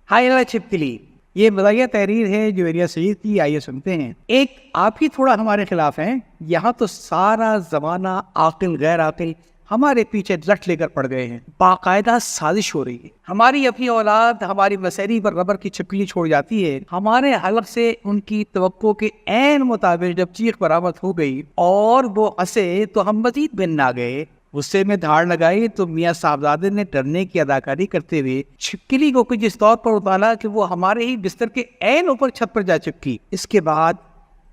High والا چھپکلی، یہ مزاحیہ تحریر ہے جویریہ سعید کی، آئیے سنتے ہیں۔ ایک آپ ہی تھوڑا ہمارے خلاف ہیں، یہاں تو سارا زمانہ عاقل غیر عاقل ہمارے پیچھے لٹ لے کر پڑ گئے ہیں، باقاعدہ سازش ہو رہی ہے۔ ہماری اپنی اولاد ہماری مسیری پر ربر کی چھپکلی چھوڑ جاتی ہے، ہمارے حلق سے ان کی توقع کے عین مطابق جب چیخ برآمد ہو گئی اور وہ ہنسے تو ہم مزید بن نہ گئے۔ غصے میں دھاڑ لگائی تو میاں صاحبزادے نے ڈرنے کی اداکاری کرتے ہوئے چھپکلی کو کچھ اس طور پر اتالا کہ وہ ہمارے ہی بستر کے عین اوپر چھت پر جا چپکی۔ اس کے بعد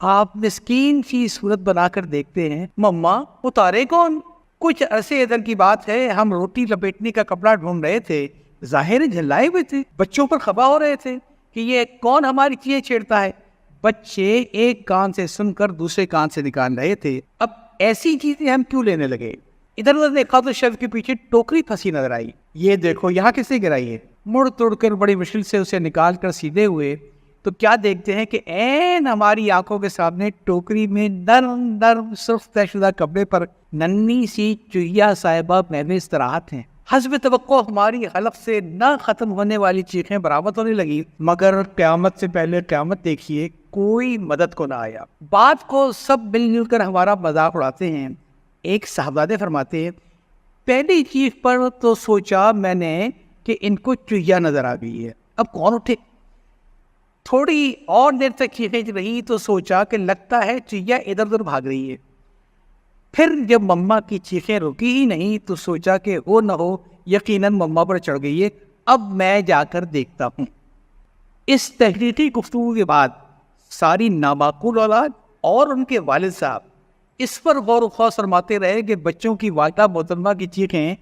آپ مسکین سی صورت بنا کر دیکھتے ہیں، مما اتارے کون؟ کچھ عرصے ادھر کی بات ہے، ہم روٹی لپیٹنے کا کپڑا ڈھونڈ رہے تھے، ظاہر جھلائے ہوئے تھے، بچوں پر خفا ہو رہے تھے کہ یہ کون ہماری چیزیں چھیڑتا ہے۔ بچے ایک کان سے سن کر دوسرے کان سے نکال رہے تھے، اب ایسی چیزیں ہم کیوں لینے لگے؟ ادھر ادھر دیکھا تو شیلف کے پیچھے ٹوکری پھنسی نظر آئی، یہ دیکھو یہاں کس نے گرائی ہے؟ مڑ توڑ کر بڑی مشکل سے اسے نکال کر سیدھے ہوئے تو کیا دیکھتے ہیں کہ عین ہماری آنکھوں کے سامنے ٹوکری میں نرم نرم سرخ طے شدہ کپڑے پر ننھی سی چوہیا صاحبہ محو استراحت ہیں۔ حسب توقع ہماری حلق سے نہ ختم ہونے والی چیخیں برآمد ہونے لگی، مگر قیامت سے پہلے قیامت دیکھیے، کوئی مدد کو نہ آیا۔ بات کو سب مل جل کر ہمارا مذاق اڑاتے ہیں۔ ایک صاحبزادے فرماتے ہیں، پہلی چیخ پر تو سوچا میں نے کہ ان کو چوہیا نظر آ گئی ہے، اب کون اٹھے؟ تھوڑی اور دیر تک چیخیں رہی تو سوچا کہ لگتا ہے چوہیا ادھر ادھر بھاگ رہی ہے۔ پھر جب مما کی چیخیں رکی ہی نہیں تو سوچا کہ ہو نہ ہو یقیناً مما پر چڑھ گئی ہے، اب میں جا کر دیکھتا ہوں۔ اس تحقیقی گفتگو کے بعد ساری نامعقول اولاد اور ان کے والد صاحب اس پر غور و خوض فرماتے رہے کہ بچوں کی والدہ محترمہ کی چیخیں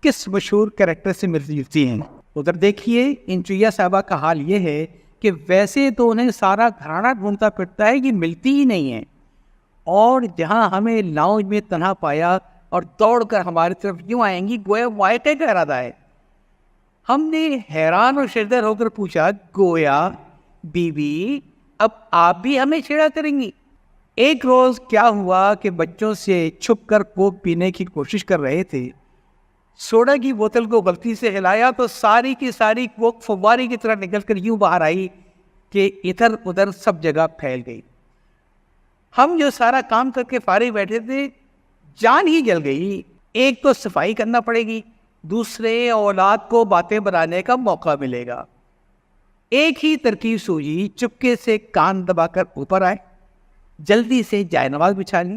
کس مشہور کریکٹر سے ملتی جلتی ہیں۔ ادھر دیکھیے ان چوہیا صاحبہ کا حال یہ ہے کہ ویسے تو انہیں سارا گھرانہ ڈھونڈتا پھرتا ہے، یہ ملتی ہی نہیں ہے، اور جہاں ہمیں لاؤنج میں تنہا پایا اور دوڑ کر ہماری طرف یوں آئیں گی گویا معائقے کا ارادہ ہے۔ ہم نے حیران اور شردر ہو کر پوچھا، گویا بیوی اب آپ بھی ہمیں چھیڑا کریں گی؟ ایک روز کیا ہوا کہ بچوں سے چھپ کر کوک پینے کی کوشش کر رہے تھے، سوڈا کی بوتل کو غلطی سے ہلایا تو ساری کی ساری کوک فوارے کی طرح نکل کر یوں باہر آئی کہ ادھر ادھر سب جگہ پھیل گئی۔ ہم جو سارا کام کر کے فارغ بیٹھے تھے، جان ہی جل گئی۔ ایک تو صفائی کرنا پڑے گی، دوسرے اولاد کو باتیں بنانے کا موقع ملے گا۔ ایک ہی ترکیب سوجی، چپکے سے کان دبا کر اوپر آئے، جلدی سے جائے نماز بچھا لی۔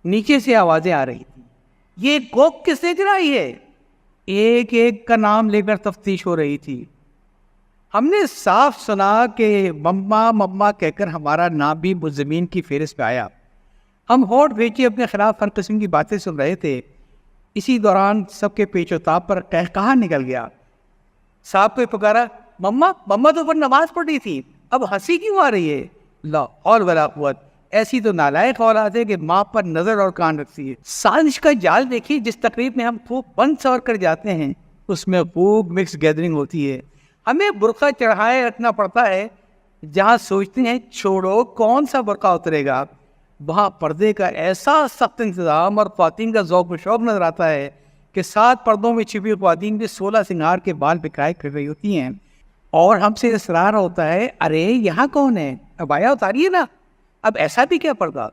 نیچے سے آوازیں آ رہی تھی، یہ کوک کس نے گرائی ہے؟ ایک ایک کا نام لے کر تفتیش ہو رہی تھی۔ ہم نے صاف سنا کہ مما مما کہہ کر ہمارا نام بھی ملزمین کی فہرست پہ آیا۔ ہم ہونٹ بھیجے اپنے خلاف ہر قسم کی باتیں سن رہے تھے۔ اسی دوران سب کے پیچ و تاب پر کہاں نکل گیا۔ صاحب کو پکارا، مما مما تو پر نماز پڑھی تھی، اب ہنسی کیوں آ رہی ہے؟ لا حول ولا قوت، ایسی تو نالائق اولاد ہے کہ ماں پر نظر اور کان رکھتی ہے۔ سازش کا جال دیکھیے، جس تقریب میں ہم خوب بند سور کر جاتے ہیں اس میں خوب مکس گیدرنگ ہوتی ہے۔ ہمیں برقع چڑھائے رکھنا پڑتا ہے، جہاں سوچتے ہیں چھوڑو کون سا برقع اترے گا، وہاں پردے کا ایسا سخت انتظام اور خواتین کا ذوق و شوق نظر آتا ہے کہ 7 پردوں میں چھپی خواتین بھی 16 سنگار کے بال بکھرائے کر رہی ہوتی ہیں، اور ہم سے اصرار ہوتا ہے، ارے یہاں کون ہے، ابایا اتاریے نا، اب ایسا بھی کیا پردہ۔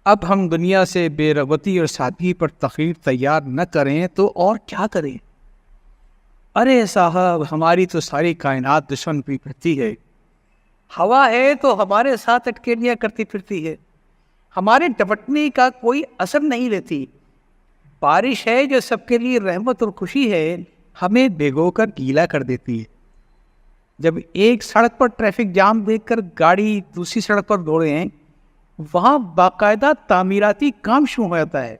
اب ہم دنیا سے بے رغبتی اور سادگی پر تقریر تیار نہ کریں تو اور کیا کریں؟ ارے صاحب، ہماری تو ساری کائنات دشمن بھی پھرتی ہے، ہوا ہے تو ہمارے ساتھ اٹکیلیاں کرتی پھرتی ہے، ہمارے ڈپٹنے کا کوئی اثر نہیں لیتی، بارش ہے جو سب کے لیے رحمت اور خوشی ہے، ہمیں بھگو کر گیلا کر دیتی ہے۔ جب ایک سڑک پر ٹریفک جام دیکھ کر گاڑی دوسری سڑک پر دوڑے ہیں، وہاں باقاعدہ تعمیراتی کام شروع ہو جاتا ہے۔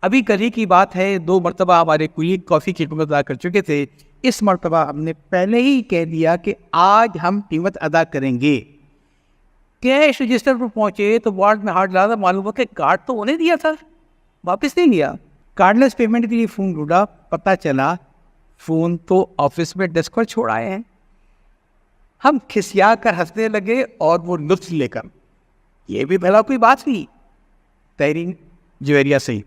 ابھی کل ہی کی بات ہے، 2 مرتبہ ہمارے کوئی کافی کی قیمت ادا کر چکے تھے، اس مرتبہ ہم نے پہلے ہی کہہ دیا کہ آج ہم قیمت ادا کریں گے۔ کیش رجسٹر پر پہنچے تو وارڈ میں ہاتھ ڈالا، معلوم ہوا کہ کارڈ تو انہیں دیا تھا، واپس نہیں لیا۔ کارڈ لیس پیمنٹ کے لیے فون ڈھونڈا، پتہ چلا فون تو آفس میں ڈیسک پر چھوڑ آئے ہیں۔ ہم کھسیا کر ہنسنے لگے اور وہ لطف لے کر، یہ بھی بھلا کوئی بات نہیں۔ تحریر جویریہ سعید۔